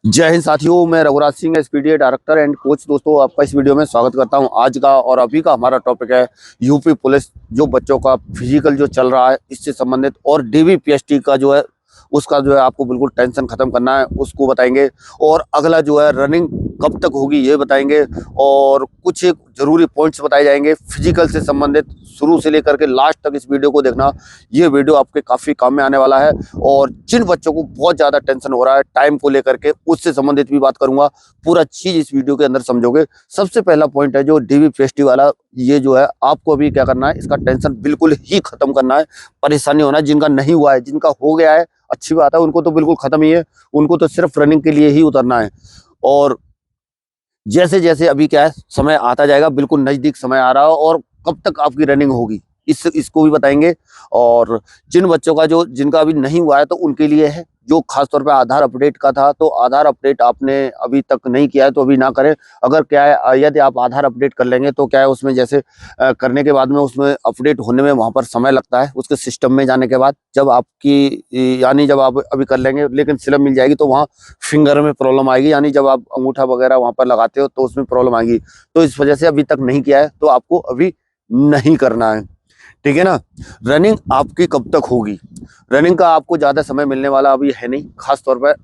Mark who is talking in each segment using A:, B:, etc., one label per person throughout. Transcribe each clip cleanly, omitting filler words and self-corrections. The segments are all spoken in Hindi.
A: जय हिंद साथियों, मैं Raghuraj Singh, SPDA director and coach. दोस्तों, आपका इस वीडियो में स्वागत करता हूं। आज का और अभी का हमारा टॉपिक है यूपी पुलिस, जो बच्चों का फिजिकल जो चल रहा है इससे संबंधित, और डीवीपीएसटी का जो है उसका जो है आपको बिल्कुल टेंशन खत्म करना है, उसको बताएंगे। और अगला जो है रनिंग कब तक होगी ये बताएंगे, और कुछ एक जरूरी पॉइंट्स बताए जाएंगे फिजिकल से संबंधित। शुरू से लेकर के लास्ट तक इस वीडियो को देखना, ये वीडियो आपके काफी काम में आने वाला है। और जिन बच्चों को बहुत ज्यादा टेंशन हो रहा है टाइम को लेकर के, उससे संबंधित भी बात करूंगा। पूरा चीज इस वीडियो के अंदर समझोगे। सबसे पहला पॉइंट है जो डीवीपीएसटी वाला, ये जो है आपको अभी क्या करना है, इसका टेंशन बिल्कुल ही खत्म करना है। परेशानी होना है जिनका नहीं हुआ है, जिनका हो गया है अच्छी बात है, उनको तो बिल्कुल खत्म ही है। उनको तो सिर्फ रनिंग के लिए ही उतरना है। और जैसे जैसे अभी क्या है, समय आता जाएगा, बिल्कुल नजदीक समय आ रहा है, और कब तक आपकी रनिंग होगी इसको भी बताएंगे। और जिन बच्चों का जो जिनका अभी नहीं हुआ है तो उनके लिए है, जो खास तौर पे आधार अपडेट का था, तो आधार अपडेट आपने अभी तक नहीं किया है तो अभी ना करें। अगर क्या है, यदि आप आधार अपडेट कर लेंगे तो क्या है, उसमें जैसे करने के बाद में उसमें अपडेट होने में वहां पर समय लगता है, उसके सिस्टम में जाने के बाद। जब आपकी यानी जब आप अभी कर लेंगे, लेकिन स्लिप मिल जाएगी तो वहाँ फिंगर में प्रॉब्लम आएगी, यानी जब आप अंगूठा वगैरह वहां पर लगाते हो तो उसमें प्रॉब्लम आएगी। तो इस वजह से अभी तक नहीं किया है तो आपको अभी नहीं करना है, ठीक है ना। रनिंग आपकी कब तक होगी? रनिंग का आपको ज्यादा समय मिलने वाला अभी है नहीं, खास तौर पर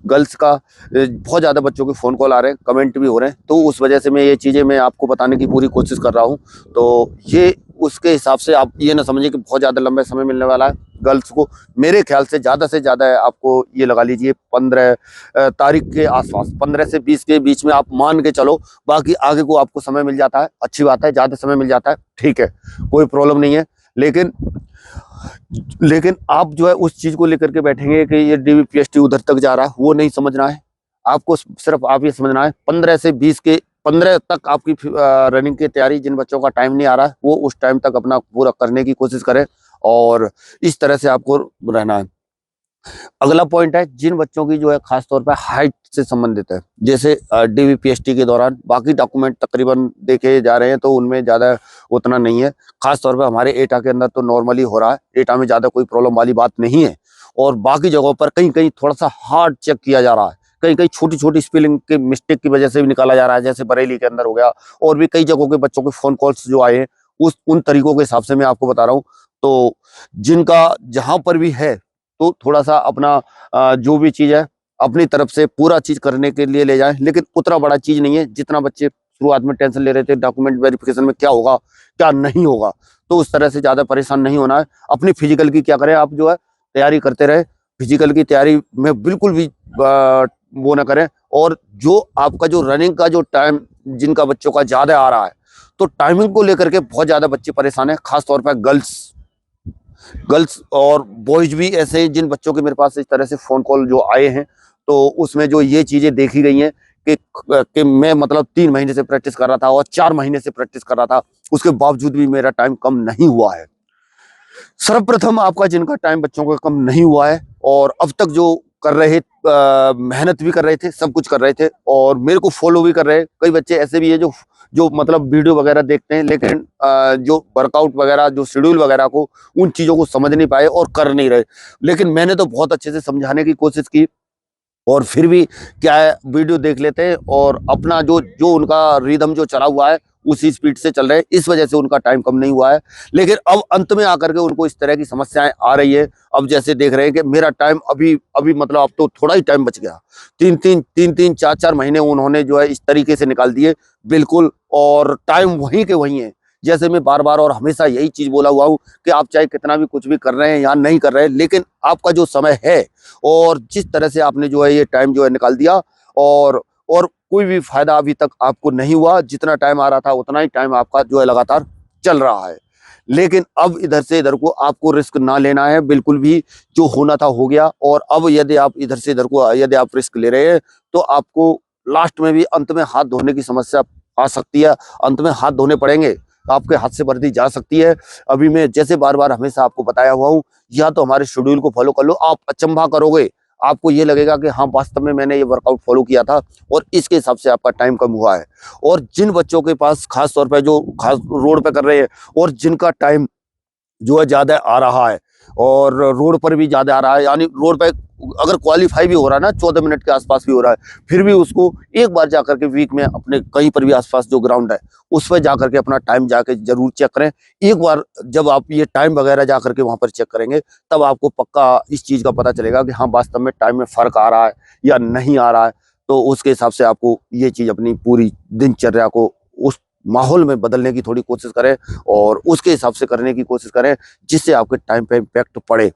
A: गर्ल्स का बहुत ज्यादा बच्चों के फोन कॉल आ रहे हैं, कमेंट भी हो रहे हैं, तो उस वजह से मैं ये चीजें मैं आपको बताने की पूरी कोशिश कर रहा हूँ। तो ये उसके हिसाब से आप ये ना समझिए कि बहुत ज्यादा लंबा समय मिलने वाला है गर्ल्स को। मेरे ख्याल से ज्यादा आपको ये लगा लीजिए 15 तारीख के आसपास, 15 से 20 के बीच में आप मान के चलो। बाकी आगे को आपको समय मिल जाता है, अच्छी बात है, ज्यादा समय मिल जाता है, ठीक है, कोई प्रॉब्लम नहीं है। लेकिन आप जो है उस चीज को लेकर के बैठेंगे कि ये डीवीपीएसटी उधर तक जा रहा है, वो नहीं समझना है आपको। सिर्फ आप ये समझना है 15 से 20 के 15 तक आपकी रनिंग की तैयारी, जिन बच्चों का टाइम नहीं आ रहा है वो उस टाइम तक अपना पूरा करने की कोशिश करें, और इस तरह से आपको रहना है। अगला पॉइंट है जिन बच्चों की जो है खास तौर पर हाइट से संबंधित है, जैसे डीवीपीएसटी के दौरान बाकी डॉक्यूमेंट तकरीबन देखे जा रहे हैं तो उनमें ज्यादा उतना नहीं है। खास तौर पर हमारे एटा के अंदर तो नॉर्मली हो रहा है, एटा में ज्यादा कोई प्रॉब्लम वाली बात नहीं है। और बाकी जगहों पर कहीं कहीं थोड़ा सा हार्ड चेक किया जा रहा है, कहीं कहीं छोटी छोटी स्पेलिंग के मिस्टेक की वजह से भी निकाला जा रहा है, जैसे बरेली के अंदर हो गया। और भी कई जगहों के बच्चों के फोन कॉल्स जो आए हैं उन तरीकों के हिसाब से मैं आपको बता रहा हूँ। तो जिनका जहां पर भी है तो थोड़ा सा अपना जो भी चीज है अपनी तरफ से पूरा चीज करने के लिए ले जाएं, लेकिन उतना बड़ा चीज नहीं है जितना बच्चे शुरुआत में टेंशन ले रहे थे डॉक्यूमेंट वेरिफिकेशन में क्या होगा क्या नहीं होगा। तो उस तरह से ज्यादा परेशान नहीं होना है। अपनी फिजिकल की क्या करें, आप जो है तैयारी करते रहे, फिजिकल की तैयारी में बिल्कुल भी वो ना करें। और जो आपका जो रनिंग का जो टाइम जिनका बच्चों का ज्यादा आ रहा है, तो टाइमिंग को लेकर के बहुत ज्यादा बच्चे परेशान है, खास तौर पर गर्ल्स और बॉयज भी ऐसे हैं जिन बच्चों के मेरे पास इस तरह से फोन कॉल जो आए हैं। तो उसमें जो ये चीजें देखी गई हैं कि मैं मतलब 3 महीने से प्रैक्टिस कर रहा था और 4 महीने से प्रैक्टिस कर रहा था, उसके बावजूद भी मेरा टाइम कम नहीं हुआ है। सर्वप्रथम आपका जिनका टाइम बच्चों का कम नहीं हुआ है और अब तक जो कर रहे मेहनत भी कर रहे थे, सब कुछ कर रहे थे और मेरे को फॉलो भी कर रहे हैं। कई बच्चे ऐसे भी है जो जो मतलब वीडियो वगैरह देखते हैं, लेकिन जो वर्कआउट वगैरह जो शेड्यूल वगैरह को उन चीजों को समझ नहीं पाए और कर नहीं रहे। लेकिन मैंने तो बहुत अच्छे से समझाने की कोशिश की, और फिर भी क्या है, वीडियो देख लेते हैं और अपना जो जो उनका रिदम जो चला हुआ है उसी स्पीड से चल रहे हैं, इस वजह से उनका टाइम कम नहीं हुआ है। लेकिन अब अंत में आकर के उनको इस तरह की समस्याएं आ रही है। अब जैसे देख रहे हैं कि मेरा टाइम अभी अभी मतलब अब तो थोड़ा ही टाइम बच गया, 3-4 महीने उन्होंने जो है इस तरीके से निकाल दिए बिल्कुल, और टाइम वहीं के वहीं है। जैसे मैं बार बार और हमेशा यही चीज बोला हुआ हूँ कि आप चाहे कितना भी कुछ भी कर रहे हैं या नहीं कर रहे हैं, लेकिन आपका जो समय है और जिस तरह से आपने जो है ये टाइम जो है निकाल दिया, और कोई भी फायदा अभी तक आपको नहीं हुआ। जितना टाइम आ रहा था उतना ही टाइम आपका जो है लगातार चल रहा है। लेकिन अब इधर से इधर को आपको रिस्क ना लेना है बिल्कुल भी, जो होना था हो गया। और अब यदि आप इधर से इधर को यदि आप रिस्क ले रहे हैं तो आपको लास्ट में भी अंत में हाथ धोने की समस्या आ सकती है, अंत में हाथ धोने पड़ेंगे, आपके हाथ से वर्दी जा सकती है। अभी मैं जैसे बार बार हमेशा आपको बताया हुआ हूँ, या तो हमारे शेड्यूल को फॉलो कर लो, आप अचंभा करोगे, आपको ये लगेगा कि हाँ वास्तव में मैंने ये वर्कआउट फॉलो किया था और इसके हिसाब से आपका टाइम कम हुआ है। और जिन बच्चों के पास खास तौर पर जो खास रोड पे कर रहे हैं और जिनका टाइम जो है ज्यादा आ रहा है, और रोड पर भी ज़्यादा आ रहा है, यानी रोड पे अगर क्वालिफाई भी हो रहा है ना 14 मिनट के आसपास भी हो रहा है, फिर भी उसको एक बार जा करके वीक में अपने कहीं पर भी आसपास जो ग्राउंड है उस पर जा करके अपना टाइम जाके जरूर चेक करें। एक बार जब आप ये टाइम वगैरह जा करके वहां पर चेक करेंगे तब आपको पक्का इस चीज़ का पता चलेगा कि हाँ वास्तव में टाइम में फ़र्क आ रहा है या नहीं आ रहा है। तो उसके हिसाब से आपको ये चीज़ अपनी पूरी दिनचर्या को उस माहौल में बदलने की थोड़ी कोशिश करें और उसके हिसाब से करने की कोशिश करें जिससे आपके टाइम पे इम्पैक्ट पड़े।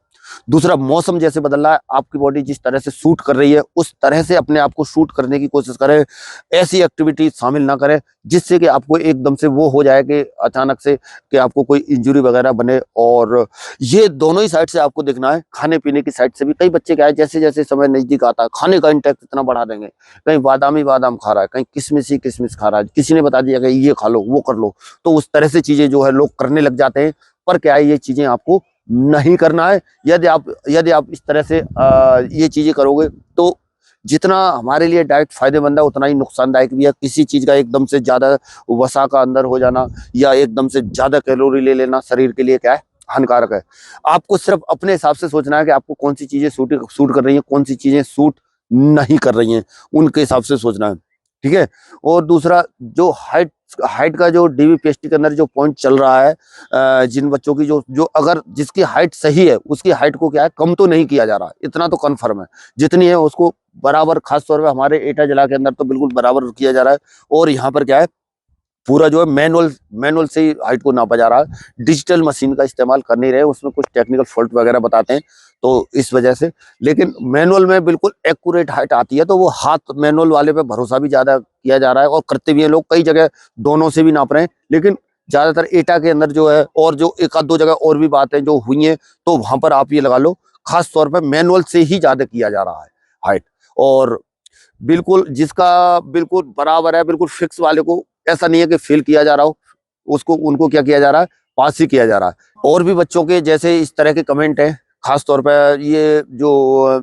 A: दूसरा, मौसम जैसे बदल रहा है, आपकी बॉडी जिस तरह से सूट कर रही है उस तरह से अपने आप को शूट करने की कोशिश करें। ऐसी एक्टिविटी शामिल ना करें जिससे कि आपको एकदम से वो हो जाए कि अचानक से कि आपको कोई इंजरी वगैरह बने। और ये दोनों ही साइड से आपको देखना है, खाने पीने की साइड से भी। कई बच्चे क्या है, जैसे जैसे समय नजदीक आता है खाने का इंटेक इतना बढ़ा देंगे, कहीं बादाम ही बादाम खा रहा है, कहीं किशमिश ही किशमिश खा रहा है, किसी ने बता दिया कि ये खा लो वो कर लो, तो उस तरह से चीजें जो है लोग करने लग जाते हैं। पर क्या है, ये चीजें आपको नहीं करना है। यदि आप इस तरह से ये चीजें करोगे तो जितना हमारे लिए डाइट फायदेमंद है उतना ही नुकसानदायक भी है। किसी चीज का एकदम से ज्यादा वसा का अंदर हो जाना या एकदम से ज्यादा कैलोरी ले लेना शरीर के लिए क्या है, हानिकारक है। आपको सिर्फ अपने हिसाब से सोचना है कि आपको कौन सी चीजें सूट कर रही हैं, कौन सी चीजें सूट नहीं कर रही हैं, उनके हिसाब से सोचना है, ठीक है। और दूसरा, जो हाइट हाइट का जो डीवीपीएसटी के अंदर जो पॉइंट चल रहा है, जिन बच्चों की जो जो अगर जिसकी हाइट सही है उसकी हाइट को क्या है, कम तो नहीं किया जा रहा, इतना तो कन्फर्म है। जितनी है उसको बराबर, खास तौर पे हमारे एटा जिला के अंदर तो बिल्कुल बराबर किया जा रहा है। और यहाँ पर क्या है, पूरा जो है मैनुअल से ही हाइट को नापा जा रहा है। डिजिटल मशीन का इस्तेमाल कर नहीं रहे, उसमें कुछ टेक्निकल फॉल्ट वगैरह बताते हैं तो इस वजह से। लेकिन मैनुअल में बिल्कुल एक्यूरेट हाइट आती है, तो वो हाथ मैनुअल वाले पे भरोसा भी ज्यादा किया जा रहा है और करते भी हैं लोग। कई जगह दोनों से भी नाप रहे हैं, लेकिन ज्यादातर एटा के अंदर जो है, और जो एक आध दो जगह और भी बातें जो हुई हैं, तो वहां पर आप ये लगा लो खास तौर पर मैनुअल से ही ज्यादा किया जा रहा है हाइट। और बिल्कुल जिसका बिल्कुल बराबर है, बिल्कुल फिक्स वाले को ऐसा नहीं है कि फेल किया जा रहा हो, उसको उनको क्या किया जा रहा है, पास ही किया जा रहा है। और भी बच्चों के जैसे इस तरह के कमेंट हैं, खास तौर पर ये जो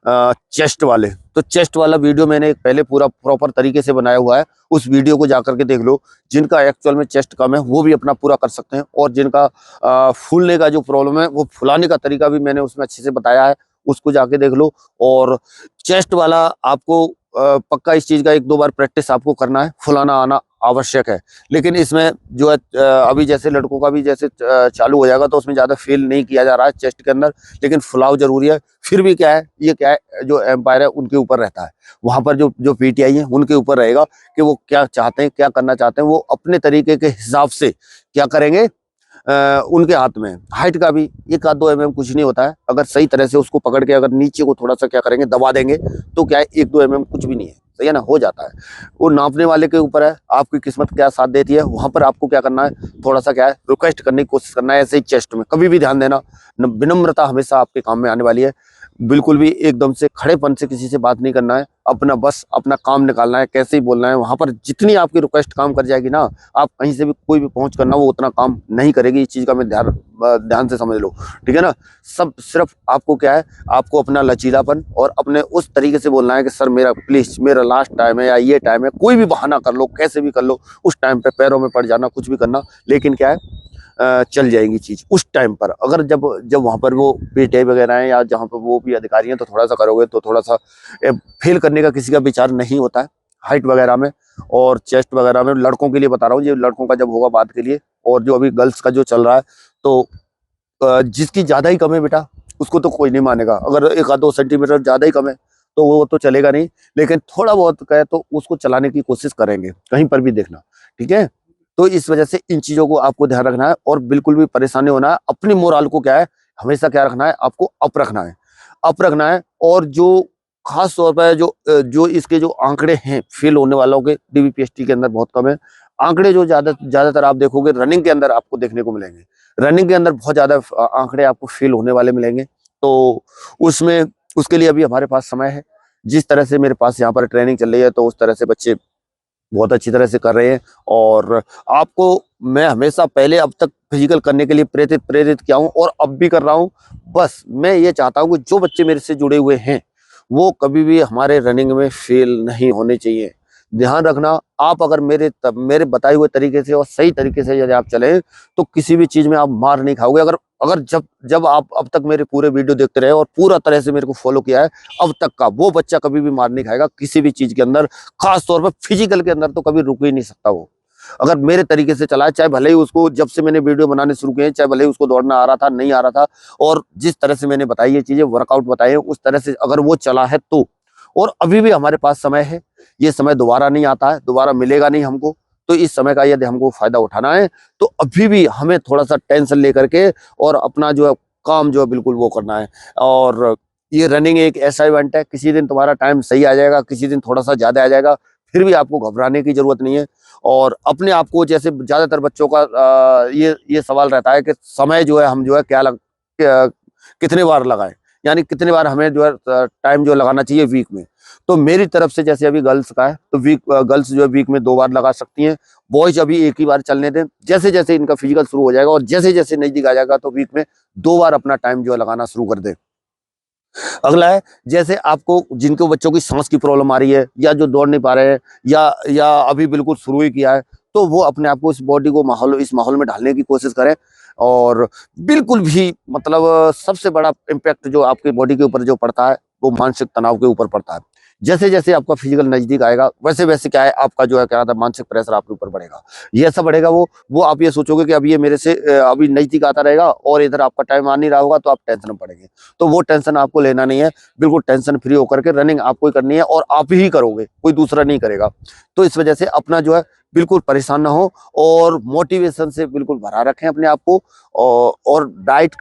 A: चेस्ट वाले, तो चेस्ट वाला वीडियो मैंने एक पहले पूरा प्रॉपर तरीके से बनाया हुआ है, उस वीडियो को जाकर के देख लो। जिनका एक्चुअल में चेस्ट कम है वो भी अपना पूरा कर सकते हैं, और जिनका फूलने का जो प्रॉब्लम है वो फुलाने का तरीका भी मैंने उसमें अच्छे से बताया है, उसको जाके देख लो। और चेस्ट वाला आपको पक्का इस चीज का एक दो बार प्रैक्टिस आपको करना है, फुलाना आना आवश्यक है। लेकिन इसमें जो है अभी जैसे लड़कों का भी जैसे चालू हो जाएगा तो उसमें ज्यादा फील नहीं किया जा रहा है चेस्ट के अंदर, लेकिन फुलाव जरूरी है। फिर भी क्या है, ये क्या है, जो एम्पायर है उनके ऊपर रहता है, वहां पर जो जो पीटीआई है उनके ऊपर रहेगा कि वो क्या चाहते हैं, क्या करना चाहते हैं। वो अपने तरीके के हिसाब से क्या करेंगे, उनके हाथ में। हाइट का भी 1-2 कुछ नहीं होता है, अगर सही तरह से उसको पकड़ के अगर नीचे को थोड़ा सा क्या करेंगे, दबा देंगे, तो क्या है 1-2 कुछ भी नहीं है, सही है ना, हो जाता है। वो नापने वाले के ऊपर है, आपकी किस्मत क्या साथ देती है। वहां पर आपको क्या करना है, थोड़ा सा क्या है, रिक्वेस्ट करने की कोशिश करना है। ऐसे ही चेस्ट में कभी भी ध्यान देना, विनम्रता हमेशा आपके काम में आने वाली है। बिल्कुल भी एकदम से खड़ेपन से किसी से बात नहीं करना है, अपना बस अपना काम निकालना है, कैसे ही बोलना है। वहां पर जितनी आपकी रिक्वेस्ट काम कर जाएगी ना, आप कहीं से भी कोई भी पहुंच करना, वो उतना काम नहीं करेगी। इस चीज का मैं ध्यान से समझ लो, ठीक है ना। सब सिर्फ आपको क्या है, आपको अपना लचीलापन और अपने उस तरीके से बोलना है कि सर मेरा प्लीज, मेरा लास्ट टाइम है या ये टाइम है, कोई भी बहाना कर लो, कैसे भी कर लो, उस टाइम पे पैरों में पड़ जाना, कुछ भी करना, लेकिन क्या है, चल जाएगी चीज उस टाइम पर। अगर जब जब वहां पर वो पीटीआई वगैरह है या जहां पर वो भी अधिकारी हैं, तो थोड़ा सा करोगे तो थोड़ा सा फेल करने का किसी का विचार नहीं होता है हाइट वगैरह में और चेस्ट वगैरह में। लड़कों के लिए बता रहा हूँ, ये लड़कों का जब होगा बात के लिए। और जो अभी गर्ल्स का जो चल रहा है, तो जिसकी ज्यादा ही कम है बेटा, उसको तो कोई नहीं मानेगा। अगर 1-2 सेंटीमीटर ज्यादा ही कम है तो वो तो चलेगा नहीं, लेकिन थोड़ा बहुत कहे तो उसको चलाने की कोशिश करेंगे, कहीं पर भी देखना, ठीक है। तो इस वजह से इन चीजों को आपको ध्यान रखना है और बिल्कुल भी परेशानी होना है। अपनी मोराल को क्या है, हमेशा क्या रखना है, आपको अप रखना है, अप रखना है। और जो खास तौर पर जो इसके जो आंकड़े हैं फेल होने वालों के डीवीपीएसटी के अंदर बहुत कम है। आंकड़े जो ज्यादातर आप देखोगे रनिंग के अंदर आपको देखने को मिलेंगे, रनिंग के अंदर बहुत ज्यादा आंकड़े आपको फेल होने वाले मिलेंगे। तो उसमें उसके लिए अभी हमारे पास समय है। जिस तरह से मेरे पास यहाँ पर ट्रेनिंग चल रही है, तो उस तरह से बच्चे बहुत अच्छी तरह से कर रहे हैं। और आपको मैं हमेशा पहले अब तक फिजिकल करने के लिए प्रेरित किया हूँ और अब भी कर रहा हूँ। बस मैं ये चाहता हूँ कि जो बच्चे मेरे से जुड़े हुए हैं वो कभी भी हमारे रनिंग में फेल नहीं होने चाहिए। ध्यान रखना, आप अगर मेरे बताए हुए तरीके से और सही तरीके से यदि आप चले तो किसी भी चीज में आप मार नहीं खाओगे। अगर अगर जब आप अब तक मेरे पूरे वीडियो देखते रहे और पूरा तरह से मेरे को फॉलो किया है अब तक का, वो बच्चा कभी भी मार नहीं खाएगा किसी भी चीज के अंदर, खास तौर पर फिजिकल के अंदर तो कभी रुक ही नहीं सकता वो। अगर मेरे तरीके से चला है, चाहे भले ही उसको, जब से मैंने वीडियो बनाने शुरू किए, चाहे भले ही उसको दौड़ना आ रहा था नहीं आ रहा था, और जिस तरह से मैंने बताई ये चीजें, वर्कआउट बताए हैं, उस तरह से अगर वो चला है तो, और अभी भी हमारे पास समय है, ये समय दोबारा नहीं आता है, दोबारा मिलेगा नहीं हमको, तो इस समय का यदि हमको फायदा उठाना है तो अभी भी हमें थोड़ा सा टेंशन लेकर के और अपना जो है काम जो है बिल्कुल वो करना है। और ये रनिंग एक ऐसा इवेंट है, किसी दिन तुम्हारा टाइम सही आ जाएगा, किसी दिन थोड़ा सा ज्यादा आ जाएगा, फिर भी आपको घबराने की जरूरत नहीं है। और अपने आप को, जैसे ज्यादातर बच्चों का ये सवाल रहता है कि समय जो है हम जो है कितने बार लगाएं, यानी कितने बार हमें जो है टाइम जो लगाना चाहिए वीक में। तो मेरी तरफ से, जैसे अभी गर्ल्स का है तो गर्ल्स जो है वीक में 2 बार लगा सकती हैं, बॉयज अभी एक ही बार चलने दें। जैसे जैसे इनका फिजिकल शुरू हो जाएगा और जैसे जैसे नजदीक आ जाएगा तो वीक में 2 बार अपना टाइम जो है लगाना शुरू कर दें। अगला है, जैसे आपको जिनके बच्चों की सांस की प्रॉब्लम आ रही है, या जो दौड़ नहीं पा रहे हैं, या अभी बिल्कुल शुरू ही किया है, तो वो अपने आप को इस बॉडी को इस माहौल में ढालने की कोशिश करें। और बिल्कुल भी मतलब सबसे बड़ा इम्पैक्ट जो आपकी बॉडी के ऊपर जो पड़ता है वो मानसिक तनाव के ऊपर पड़ता है। जैसे जैसे आपका फिजिकल नजदीक आएगा वैसे वैसे क्या है, आपका जो है क्या था मानसिक प्रेशर आपके ऊपर बढ़ेगा। ये ऐसा बढ़ेगा वो आप ये सोचोगे कि अब ये मेरे से अभी नजदीक आता रहेगा और इधर आपका टाइम आ नहीं रहा होगा, तो आप टेंशन में पड़ेंगे। तो वो टेंशन आपको लेना नहीं है, बिल्कुल टेंशन फ्री होकर के रनिंग आपको ही करनी है, और आप ही करोगे, कोई दूसरा नहीं करेगा। तो इस वजह से अपना जो है बिल्कुल परेशान ना हो और मोटिवेशन से बिल्कुल भरा रखें अपने आप को। और डाइट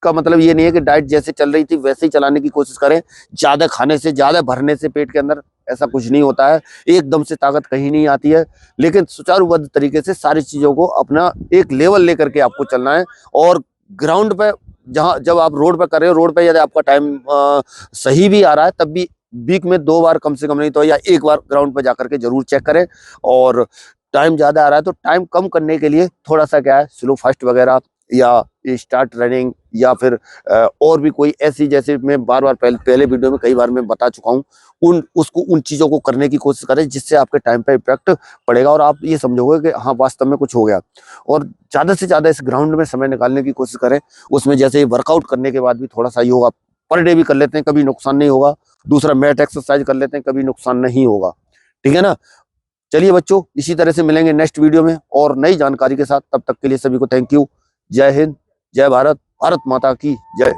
A: का मतलब ये नहीं है कि डाइट जैसे चल रही थी वैसे ही चलाने की कोशिश करें। ज्यादा खाने से, ज्यादा भरने से पेट के अंदर ऐसा कुछ नहीं होता है, एकदम से ताकत कहीं नहीं आती है। लेकिन सुचारूबद्ध तरीके से सारी चीजों को अपना एक लेवल लेकर के आपको चलना है। और ग्राउंड पे, जब आप रोड पे कर रहे हो, रोड पे यदि आपका टाइम सही भी आ रहा है, तब भी वीक में 2 बार कम से कम नहीं तो या 1 बार ग्राउंड पे जाकर के जरूर चेक करें। और टाइम ज्यादा आ रहा है तो टाइम कम करने के लिए थोड़ा सा क्या है, स्लो फास्ट वगैरह या स्टार्ट रनिंग, या फिर और भी कोई ऐसी, जैसे मैं बार बार पहले वीडियो में कई बार मैं बता चुका हूँ, उन चीजों को करने की कोशिश करें जिससे आपके टाइम पे इम्पैक्ट पड़ेगा और आप ये समझोगे कि हाँ वास्तव में कुछ हो गया। और ज्यादा से ज्यादा इस ग्राउंड में समय निकालने की कोशिश करें। उसमें जैसे वर्कआउट करने के बाद भी थोड़ा सा योगा पर डे भी कर लेते हैं, कभी नुकसान नहीं होगा। दूसरा मैट एक्सरसाइज कर लेते हैं, कभी नुकसान नहीं होगा। ठीक है ना। चलिए बच्चों, इसी तरह से मिलेंगे नेक्स्ट वीडियो में और नई जानकारी के साथ। तब तक के लिए सभी को थैंक यू। जय हिंद, जय भारत, भारत माता की जय।